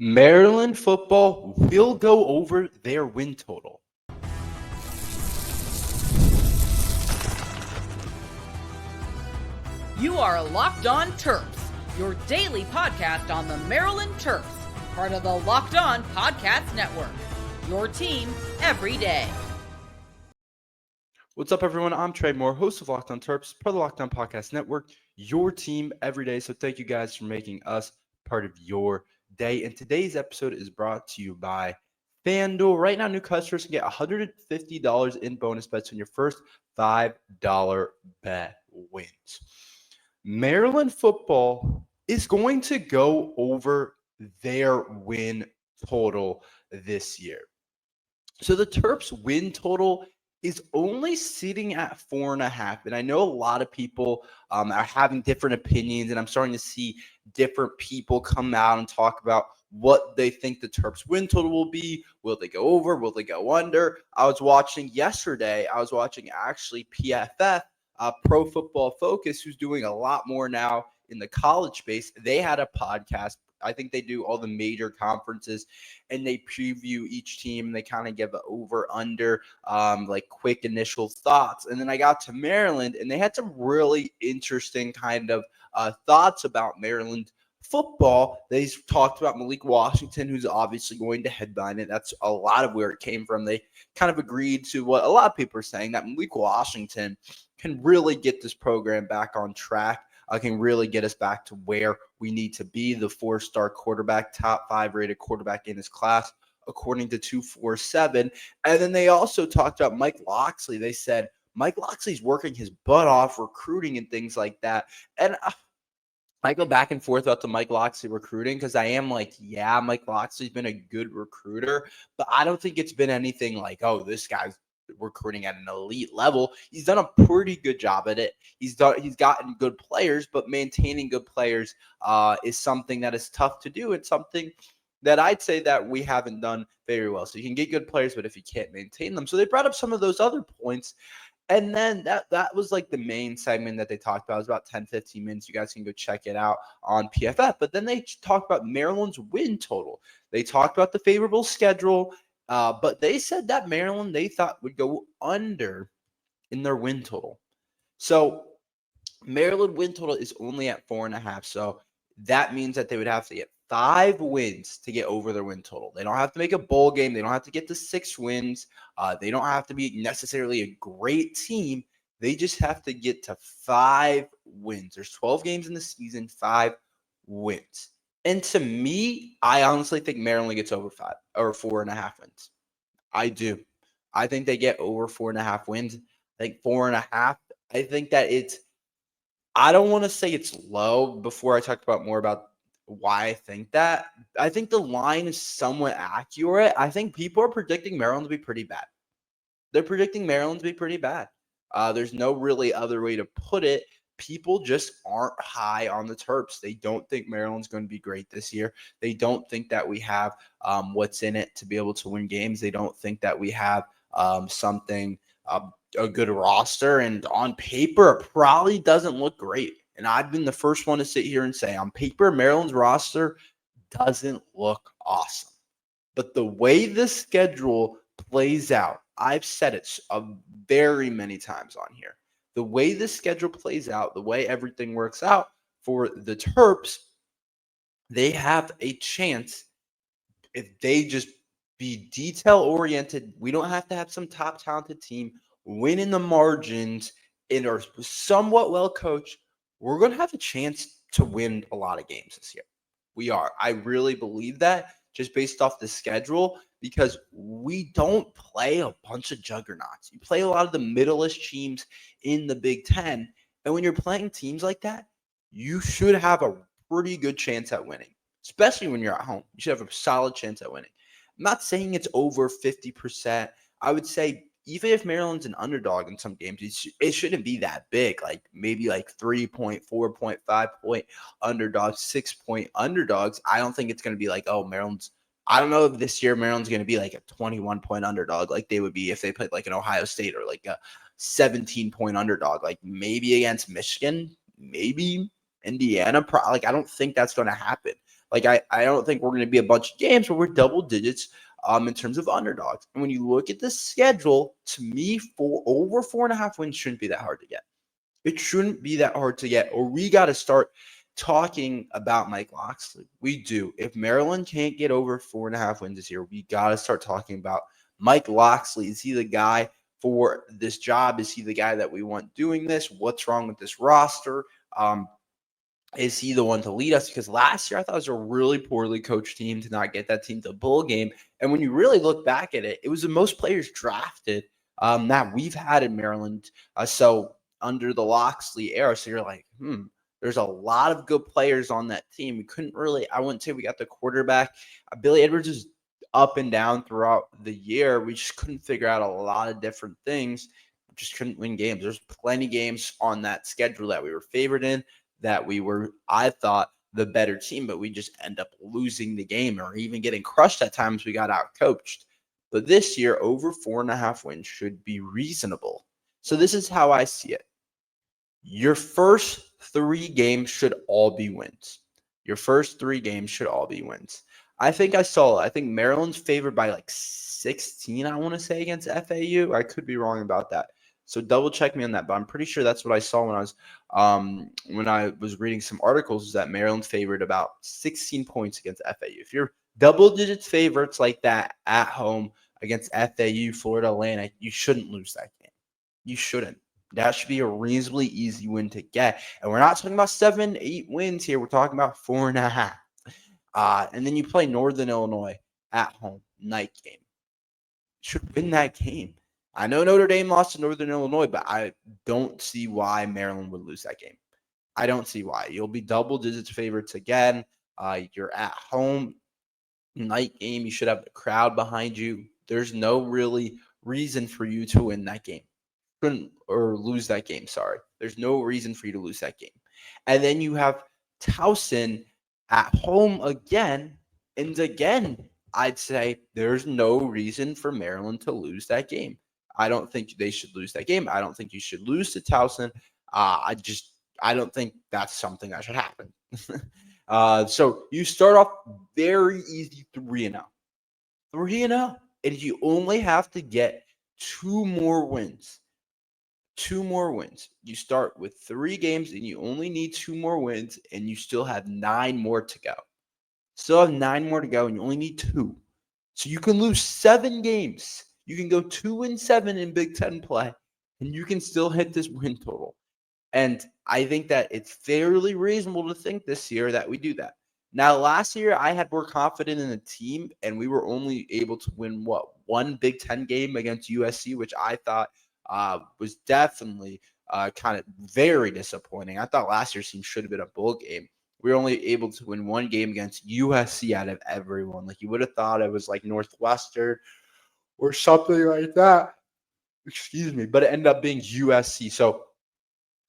Maryland football will go over their win total. You are Locked On Terps, your daily podcast on the Maryland Terps, part of the Locked On Podcast Network. Your team every day. What's up, everyone? I'm Tre Moore, host of Locked On Terps, part of the Locked On Podcast Network, your team every day. So thank you guys for making us part of your day. And today's episode is brought to you by FanDuel. Right now, new customers can get $150 in bonus bets on your first $5 bet wins. Maryland football is going to go over their win total this year. So the Terps win total is only sitting at 4.5. And I know a lot of people are having different opinions, and I'm starting to see different people come out and talk about what they think the Terps win total will be. Will they go over? Will they go under? I was watching actually PFF, Pro Football Focus, who's doing a lot more now in the college space. They had a podcast. I think they do all the major conferences and they preview each team and they kind of give an over under like quick initial thoughts. And then I got to Maryland and they had some really interesting kind of thoughts about Maryland football. They talked about Malik Washington, who's obviously going to headline it. That's a lot of where it came from. They kind of agreed to what a lot of people are saying, that Malik Washington can really get this program back on track. Can really get us back to where we need to be. The 4-star quarterback, top 5 rated quarterback in his class, according to 247. And then they also talked about Mike Locksley. They said Mike Locksley's working his butt off recruiting and things like that. And I go back and forth about the Mike Locksley recruiting because I am like, yeah, Mike Locksley's been a good recruiter, but I don't think it's been anything like, oh, this guy's recruiting at an elite level. He's done a pretty good job at it. He's gotten good players, but maintaining good players is something that is tough to do. It's something that I'd say that we haven't done very well. So you can get good players, but if you can't maintain them. So they brought up some of those other points. And then that was like the main segment that they talked about. It was about 10, 15 minutes. You guys can go check it out on PFF. But then they talked about Maryland's win total. They talked about the favorable schedule. But they said that Maryland, they thought, would go under in their win total. So Maryland win total is only at 4.5. So that means that they would have to get 5 wins to get over their win total. They don't have to make a bowl game. They don't have to get to 6 wins. They don't have to be necessarily a great team. They just have to get to 5 wins. There's 12 games in the season, 5 wins. And to me, I honestly think Maryland gets over 5 or 4.5 wins. I do. I think they get over 4.5 wins. I think 4.5. I think that I don't want to say it's low before I talk about more about why I think that. I think the line is somewhat accurate. I think people are predicting Maryland to be pretty bad. They're predicting Maryland to be pretty bad. There's no really other way to put it. People just aren't high on the Terps. They don't think Maryland's going to be great this year. They don't think that we have what's in it to be able to win games. They don't think that we have a good roster. And on paper, it probably doesn't look great. And I've been the first one to sit here and say, on paper, Maryland's roster doesn't look awesome. But the way the schedule plays out, I've said it very many times on here. The way the schedule plays out, the way everything works out for the Terps, they have a chance if they just be detail-oriented. We don't have to have some top talented team win in the margins and are somewhat well coached. We're going to have a chance to win a lot of games this year. We are. I really believe that just based off the schedule, because we don't play a bunch of juggernauts. You play a lot of the middle-ish teams in the Big Ten, and when you're playing teams like that, you should have a pretty good chance at winning, especially when you're at home. You should have a solid chance at winning. I'm not saying it's over 50%. I would say even if Maryland's an underdog in some games, it shouldn't be that big, like maybe like 3-point, 4.5 point underdogs, 6-point underdogs. I don't think it's going to be like, oh, I don't know if this year Maryland's going to be like a 21-point underdog like they would be if they played like an Ohio State, or like a 17-point underdog, like maybe against Michigan, maybe Indiana. I don't think that's going to happen. Like, I don't think we're going to be a bunch of games where we're double digits in terms of underdogs. And when you look at the schedule, to me, for over 4.5 wins shouldn't be that hard to get. It shouldn't be that hard to get, or we got to start talking about Mike Locksley. We do. If Maryland can't get over 4.5 wins this year, we got to start talking about Mike Locksley. Is he the guy for this job? Is he the guy that we want doing this? What's wrong with this roster? Is he the one to lead us? Because last year I thought it was a really poorly coached team to not get that team to a bowl game. And when you really look back at it, it was the most players drafted that we've had in Maryland. So under the Locksley era, so you're like, there's a lot of good players on that team. We couldn't really, I wouldn't say we got the quarterback. Billy Edwards is up and down throughout the year. We just couldn't figure out a lot of different things. We just couldn't win games. There's plenty of games on that schedule that we were favored in, that we were, I thought, the better team, but we just end up losing the game or even getting crushed at times. We got out-coached. But this year, over 4.5 wins should be reasonable. So this is how I see it. Your first 3 games should all be wins. Your first 3 games should all be wins. I think Maryland's favored by like 16, I want to say, against FAU. I could be wrong about that. So double check me on that, but I'm pretty sure that's what I saw when I was reading some articles, is that Maryland favored about 16 points against FAU. If you're double digits favorites like that at home against FAU, Florida Atlantic, you shouldn't lose that game. You shouldn't. That should be a reasonably easy win to get. And we're not talking about 7, 8 wins here. We're talking about 4.5. And then you play Northern Illinois at home, night game. Should win that game. I know Notre Dame lost to Northern Illinois, but I don't see why Maryland would lose that game. I don't see why. You'll be double digits favorites again. You're at home, night game. You should have the crowd behind you. There's no really reason for you to win that game. Or lose that game, sorry. There's no reason for you to lose that game. And then you have Towson at home again. And again, I'd say there's no reason for Maryland to lose that game. I don't think they should lose that game. I don't think you should lose to Towson. I don't think that's something that should happen. So you start off very easy 3-0. 3-0. And you only have to get 2 more wins. 2 more wins. You start with 3 games and you only need 2 more wins, and you still have 9 more to go. Still have 9 more to go, and you only need 2. So you can lose 7 games. You can go 2-7 in Big Ten play, and you can still hit this win total. And I think that it's fairly reasonable to think this year that we do that. Now, last year, I had more confidence in the team, and we were only able to win, 1 Big Ten game against USC, which I thought was definitely kind of very disappointing. I thought last year's team should have been a bowl game. We were only able to win 1 game against USC out of everyone. Like, you would have thought it was like Northwestern or something like that. Excuse me. But it ended up being USC. So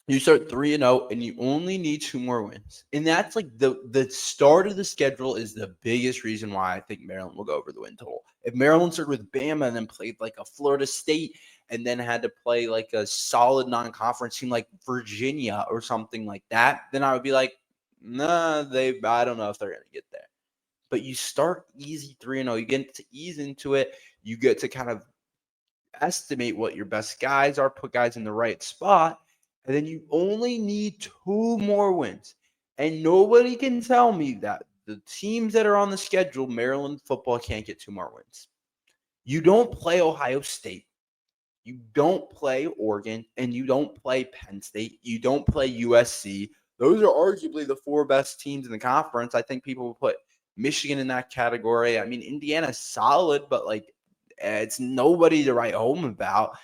you start 3-0, and you only need 2 more wins. And that's like the start of the schedule is the biggest reason why I think Maryland will go over the win total. If Maryland started with Bama and then played like a Florida State and then had to play like a solid non-conference team like Virginia or something like that, then I would be like, nah, I don't know if they're going to get there. But you start easy 3-0. You get to ease into it. You get to kind of estimate what your best guys are, put guys in the right spot, and then you only need 2 more wins. And nobody can tell me that the teams that are on the schedule, Maryland football, can't get 2 more wins. You don't play Ohio State. You don't play Oregon, and you don't play Penn State. You don't play USC. Those are arguably the 4 best teams in the conference. I think people will put Michigan in that category. I mean, Indiana's solid, but like it's nobody to write home about.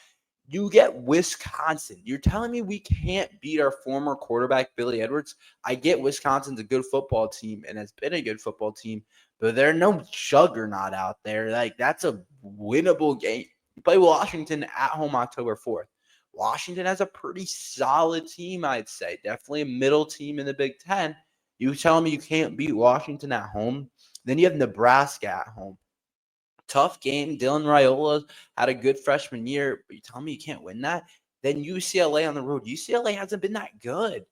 You get Wisconsin. You're telling me we can't beat our former quarterback, Billy Edwards? I get Wisconsin's a good football team and has been a good football team, but they're no juggernaut out there. Like, that's a winnable game. You play Washington at home October 4th. Washington has a pretty solid team, I'd say. Definitely a middle team in the Big Ten. You telling me you can't beat Washington at home? Then you have Nebraska at home. Tough game. Dylan Raiola had a good freshman year, but you tell me you can't win that? Then UCLA on the road. UCLA hasn't been that good.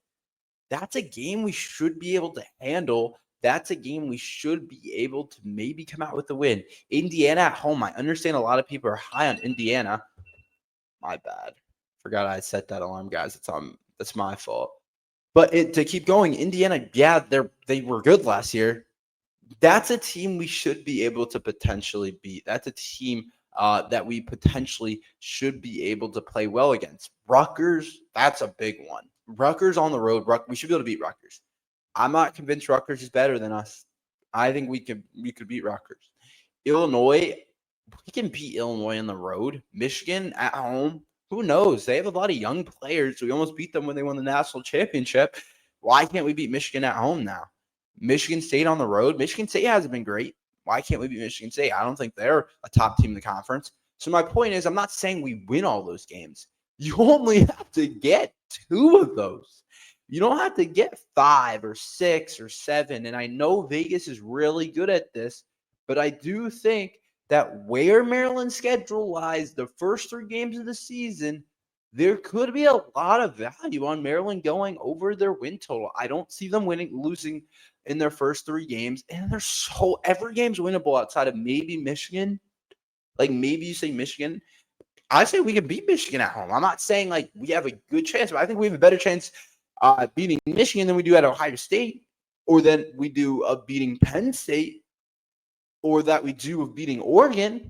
That's a game we should be able to handle. that's a game we should be able to maybe come out with a win. Indiana at home. I understand a lot of people are high on Indiana. My bad. Forgot I set that alarm, guys. That's my fault. But to keep going, Indiana, yeah, they were good last year. That's a team we should be able to potentially beat. That's a team that we potentially should be able to play well against. Rutgers, that's a big one. Rutgers on the road, we should be able to beat Rutgers. I'm not convinced Rutgers is better than us. I think we could beat Rutgers. Illinois, we can beat Illinois on the road. Michigan at home, who knows? They have a lot of young players. We almost beat them when they won the national championship. Why can't we beat Michigan at home now? Michigan State on the road. Michigan State hasn't been great. Why can't we beat Michigan State? I don't think they're a top team in the conference. So my point is, I'm not saying we win all those games. You only have to get 2 of those. You don't have to get 5 or 6 or 7. And I know Vegas is really good at this, but I do think that where Maryland's schedule lies, the first 3 games of the season, there could be a lot of value on Maryland going over their win total. I don't see them losing in their first 3 games. And every game's winnable outside of maybe Michigan. Like maybe you say Michigan. I say we can beat Michigan at home. I'm not saying like we have a good chance, but I think we have a better chance beating Michigan than we do at Ohio State, or than we do of beating Penn State, or that we do of beating Oregon.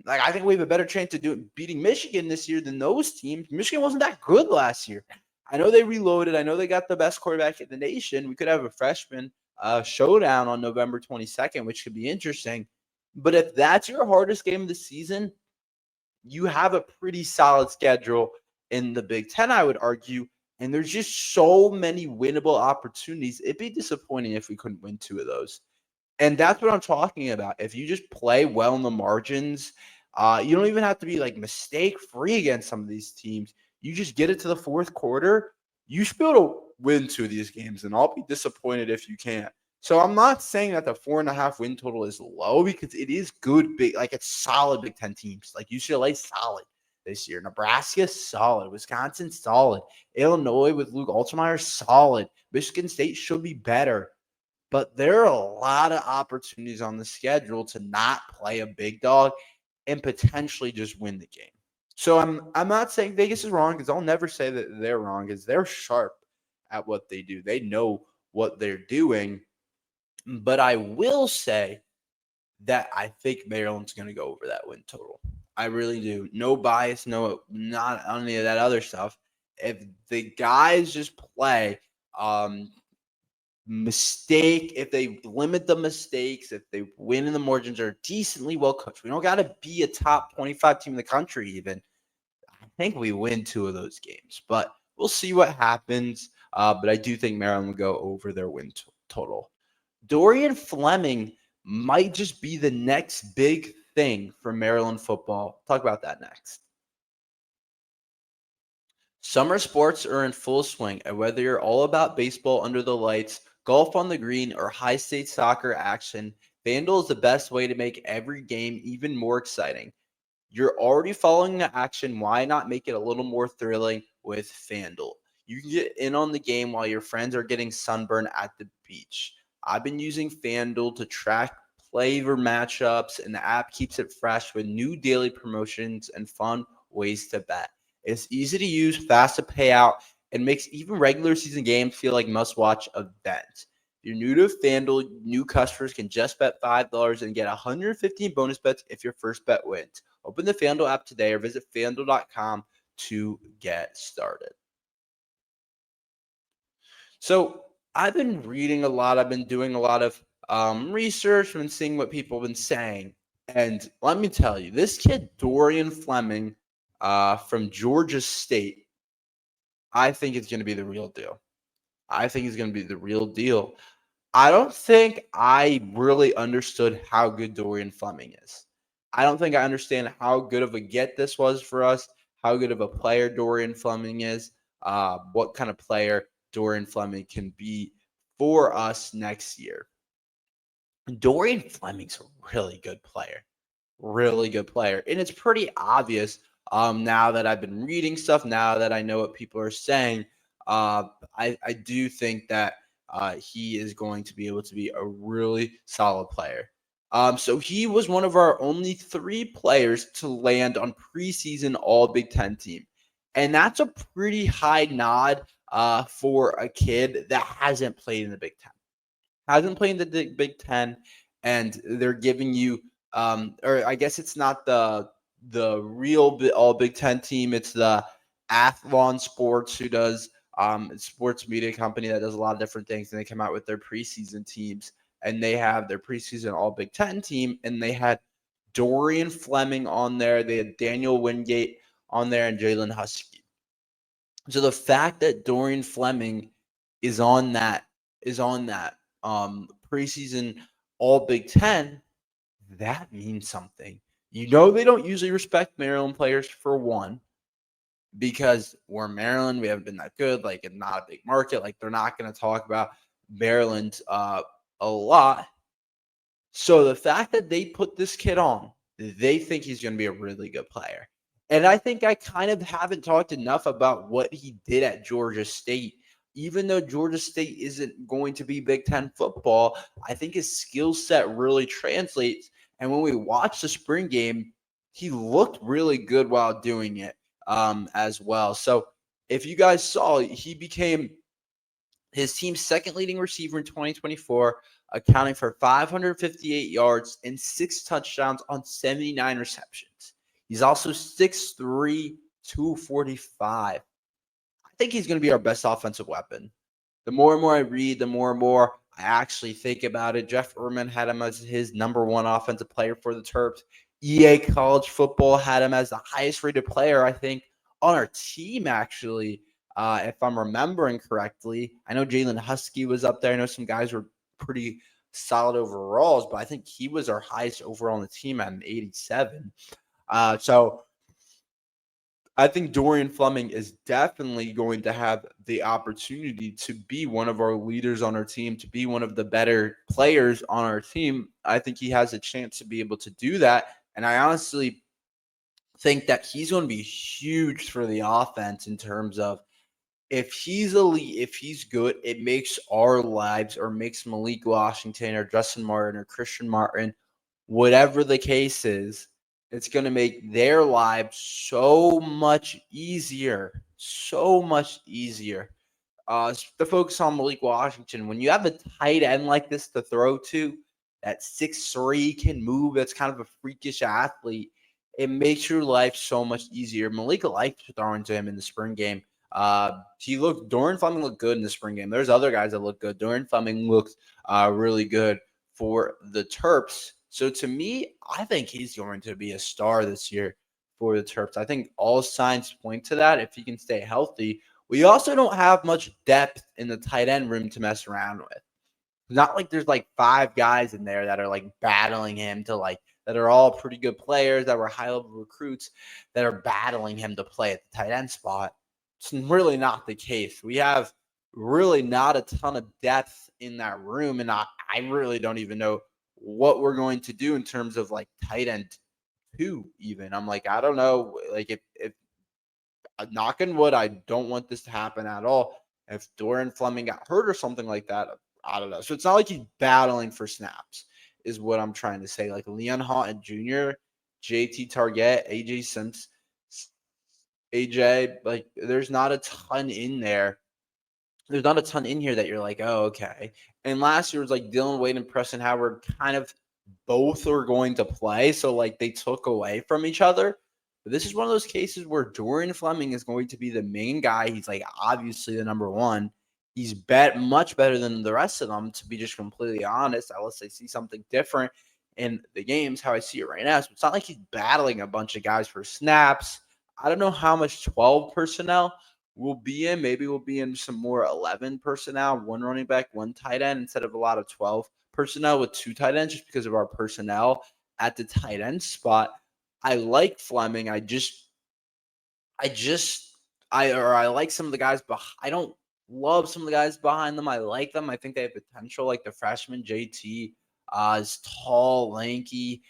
Like I think we have a better chance of beating Michigan this year than those teams. Michigan wasn't that good last year. I know they reloaded. I know they got the best quarterback in the nation. We could have a freshman showdown on November 22nd, which could be interesting. But if that's your hardest game of the season, you have a pretty solid schedule in the Big Ten, I would argue. And there's just so many winnable opportunities. It'd be disappointing if we couldn't win 2 of those. And that's what I'm talking about. If you just play well in the margins, you don't even have to be like mistake-free against some of these teams. You just get it to the fourth quarter, you should be able to win 2 of these games, and I'll be disappointed if you can't. So I'm not saying that the 4.5 win total is low, because it is good, big, like it's solid Big Ten teams. Like UCLA, solid this year. Nebraska, solid. Wisconsin, solid. Illinois with Luke Altmaier, solid. Michigan State should be better. But there are a lot of opportunities on the schedule to not play a big dog and potentially just win the game. So I'm not saying Vegas is wrong, because I'll never say that they're wrong, because they're sharp at what they do. They know what they're doing. But I will say that I think Maryland's going to go over that win total. I really do. No bias, not any of that other stuff. If the guys just play if they limit the mistakes, if they win in the margins, are decently well coached. We don't got to be a top 25 team in the country even. I think we win 2 of those games, but we'll see what happens. But I do think Maryland will go over their win total. Dorian Fleming might just be the next big thing for Maryland football. Talk about that next. Summer sports are in full swing, and whether you're all about baseball under the lights, golf on the green, or high-stakes soccer action, FanDuel is the best way to make every game even more exciting. You're already following the action. Why not make it a little more thrilling with FanDuel? You can get in on the game while your friends are getting sunburned at the beach. I've been using FanDuel to track flavor matchups, and the app keeps it fresh with new daily promotions and fun ways to bet. It's easy to use, fast to pay out, and makes even regular season games feel like must-watch events. If you're new to FanDuel, new customers can just bet $5 and get 115 bonus bets if your first bet wins. Open the FanDuel app today or visit FanDuel.com to get started. So I've been reading a lot. I've been doing a lot of research and seeing what people have been saying. And let me tell you, this kid, Dorian Fleming, from Georgia State, I think it's going to be the real deal. I think he's going to be the real deal. I don't think I really understood how good Dorian Fleming is. I don't think I understand how good of a get this was for us, how good of a player Dorian Fleming is, what kind of player Dorian Fleming can be for us next year. Dorian Fleming's a really good player. Really good player. And it's pretty obvious now that I've been reading stuff, now that I know what people are saying. I do think that he is going to be able to be a really solid player. So he was one of our only 3 players to land on preseason All Big Ten team. And that's a pretty high nod for a kid that hasn't played in the Big Ten. Hasn't played in the Big Ten, and they're giving you, or I guess it's not the real All Big Ten team. It's the Athlon Sports, who does sports media company that does a lot of different things, and they come out with their preseason teams, and they have their preseason All Big Ten team, and they had Dorian Fleming on there, they had Daniel Wingate on there, and Jalen Husky. So the fact that Dorian Fleming is on that preseason All Big Ten, that means something. They don't usually respect Maryland players for one, because we're Maryland. We haven't been that good. Like, it's not a big market. Like, they're not going to talk about Maryland a lot. So the fact that they put this kid on, they think he's going to be a really good player. And I think I kind of haven't talked enough about what he did at Georgia State. Even though Georgia State isn't going to be Big Ten football, I think his skill set really translates. And when we watched the spring game, he looked really good while doing it as well. So if you guys saw, he became his team's second leading receiver in 2024, accounting for 558 yards and 6 touchdowns on 79 receptions. He's also 6'3", 245. I think he's going to be our best offensive weapon. The more and more I read, the more and more I actually think about it. Jeff Erman had him as his number 1 offensive player for the Terps. EA College Football had him as the highest rated player, I think, on our team, actually, if I'm remembering correctly. I know Jalen Husky was up there. I know some guys were pretty solid overalls, but I think he was our highest overall on the team at an 87. So I think Dorian Fleming is definitely going to have the opportunity to be one of our leaders on our team, to be one of the better players on our team. I think he has a chance to be able to do that. And I honestly think that he's going to be huge for the offense in terms of, if he's elite, if he's good, it makes our lives, or makes Malik Washington or Justin Martin or Christian Martin, whatever the case is, it's going to make their lives so much easier. So much easier. To focus on Malik Washington, when you have a tight end like this to throw to, that 6'3", can move, that's kind of a freakish athlete, it makes your life so much easier. Malik liked throwing to him in the spring game. Dorian Fleming looked good in the spring game. There's other guys that look good. Dorian Fleming looked really good for the Terps. So to me, I think he's going to be a star this year for the Terps. I think all signs point to that if he can stay healthy. We also don't have much depth in the tight end room to mess around with. Not like there's like 5 guys in there that are like battling him to that are all pretty good players, that were high-level recruits, that are battling him to play at the tight end spot. It's really not the case. We have really not a ton of depth in that room, and I really don't even know what we're going to do in terms of tight end 2 even. I'm I don't know. If knock on wood, I don't want this to happen at all. If Dorian Fleming got hurt or something like that, I don't know. So it's not like he's battling for snaps, is what I'm trying to say. Leon Houghton Jr., JT Target, AJ Sims, AJ, there's not a ton in there. There's not a ton in here that you're oh, okay. And last year was Dylan Wade and Preston Howard kind of both are going to play. So they took away from each other. But this is one of those cases where Dorian Fleming is going to be the main guy. He's obviously the number 1. He's much better than the rest of them, to be just completely honest, unless they see something different in the games, how I see it right now. So it's not like he's battling a bunch of guys for snaps. I don't know how much 12 personnel will be in. Maybe we'll be in some more 11 personnel, 1 running back, 1 tight end, instead of a lot of 12 personnel with 2 tight ends, just because of our personnel at the tight end spot. I like Fleming. I like some of the guys I don't love some of the guys behind them. I like them. I think they have potential, like the freshman JT is tall, lanky.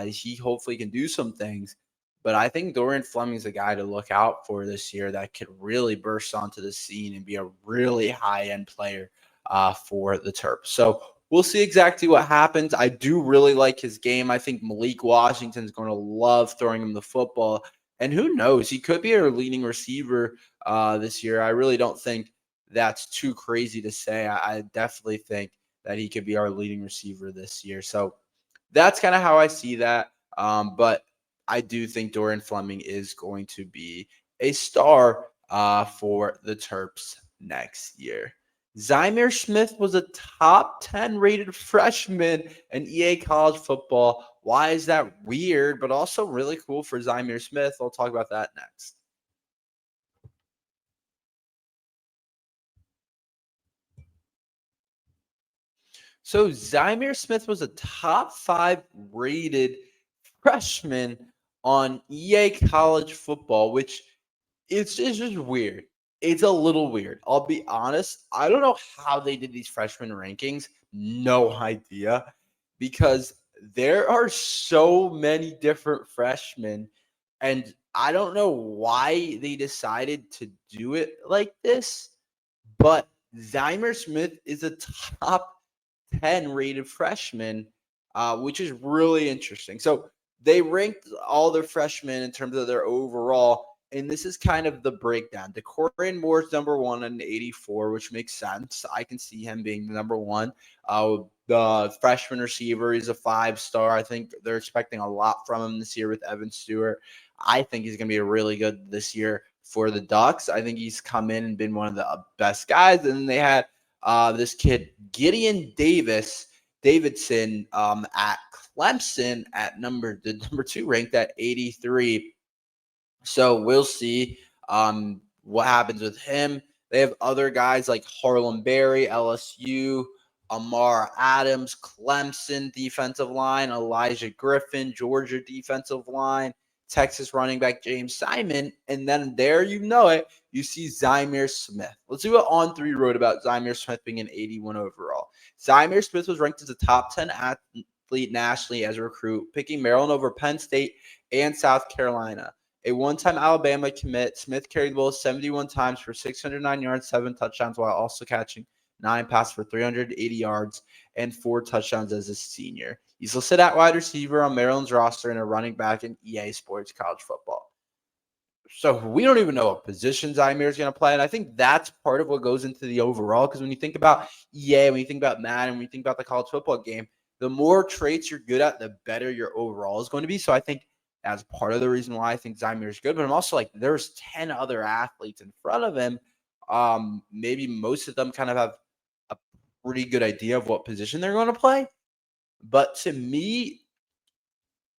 He hopefully can do some things. But I think Dorian Fleming's a guy to look out for this year that could really burst onto the scene and be a really high-end player for the Terps. So we'll see exactly what happens. I do really like his game. I think Malik Washington's going to love throwing him the football. And who knows? He could be our leading receiver this year. I really don't think that's too crazy to say. I definitely think that he could be our leading receiver this year. So that's kind of how I see that. But I do think Dorian Fleming is going to be a star for the Terps next year. Zymear Smith was a top 10 rated freshman in EA college football. Why is that weird, but also really cool for Zymear Smith? I'll talk about that next. So Zymear Smith was a top 5 rated freshman on EA college football, which it's just weird. It's a little weird. I'll be honest. I don't know how they did these freshman rankings. No idea. Because there are so many different freshmen. And I don't know why they decided to do it like this. But Zymear Smith is a top 10 rated freshman, which is really interesting. So they ranked all their freshmen in terms of their overall, and this is kind of the breakdown. Dorian Moore's number 1 at 84, which makes sense. I can see him being the number 1. The freshman receiver is a 5-star. I think they're expecting a lot from him this year with Evan Stewart. I think he's going to be really good this year for the Ducks. I think he's come in and been one of the best guys. And then they had this kid, Gideon Davidson at Clemson at number 2, ranked at 83. So we'll see what happens with him. They have other guys like Harlem Berry, LSU, Amar Adams, Clemson defensive line, Elijah Griffin, Georgia defensive line, Texas running back James Simon, and then there you know it, you see Zymear Smith. Let's see what On3 wrote about Zymear Smith being an 81 overall. Zymear Smith was ranked as a top 10 athlete nationally as a recruit, picking Maryland over Penn State and South Carolina. A one-time Alabama commit, Smith carried the ball 71 times for 609 yards, 7 touchdowns, while also catching 9 passes for 380 yards and 4 touchdowns as a senior. He's listed at wide receiver on Maryland's roster and a running back in EA Sports College Football. So we don't even know what position Zymear is going to play, and I think that's part of what goes into the overall, because when you think about EA, when you think about Madden, when you think about the college football game, the more traits you're good at, the better your overall is going to be. So I think that's part of the reason why I think Zymear is good, but I'm also like, there's 10 other athletes in front of him. Maybe most of them kind of have a pretty good idea of what position they're going to play. But to me,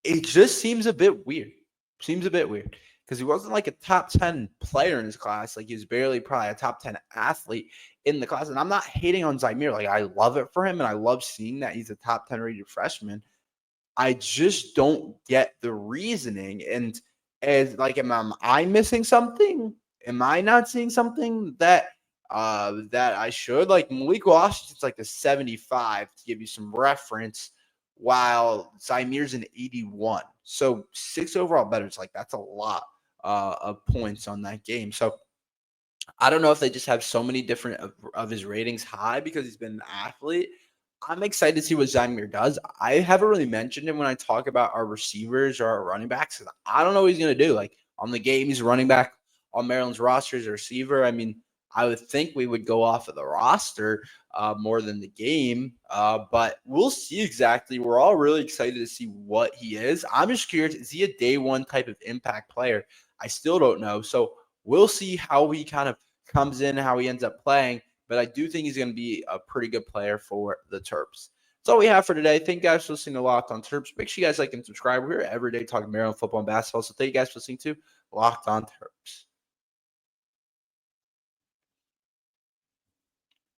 it just seems a bit weird. Because he wasn't like a top 10 player in his class. Like, he was barely probably a top 10 athlete in the class. And I'm not hating on Zymear. Like, I love it for him, and I love seeing that he's a top 10 rated freshman. I just don't get the reasoning. And as like, am I missing something? Am I not seeing something that I should? Like, Malik Washington's like a 75 to give you some reference, while Zymear's an 81. So 6 overall better. It's like, that's a lot of points on that game. So I don't know if they just have so many different of his ratings high because he's been an athlete. I'm excited to see what Zymear does. I haven't really mentioned him when I talk about our receivers or our running backs, because I don't know what he's going to do. Like, on the game, he's a running back on Maryland's roster as a receiver. I mean, I would think we would go off of the roster more than the game, but we'll see exactly. We're all really excited to see what he is. I'm just curious, is he a day one type of impact player? I still don't know. So we'll see how he kind of comes in, how he ends up playing. But I do think he's going to be a pretty good player for the Terps. That's all we have for today. Thank you guys for listening to Locked On Terps. Make sure you guys like and subscribe. We're here every day talking Maryland football and basketball. So thank you guys for listening to Locked On Terps.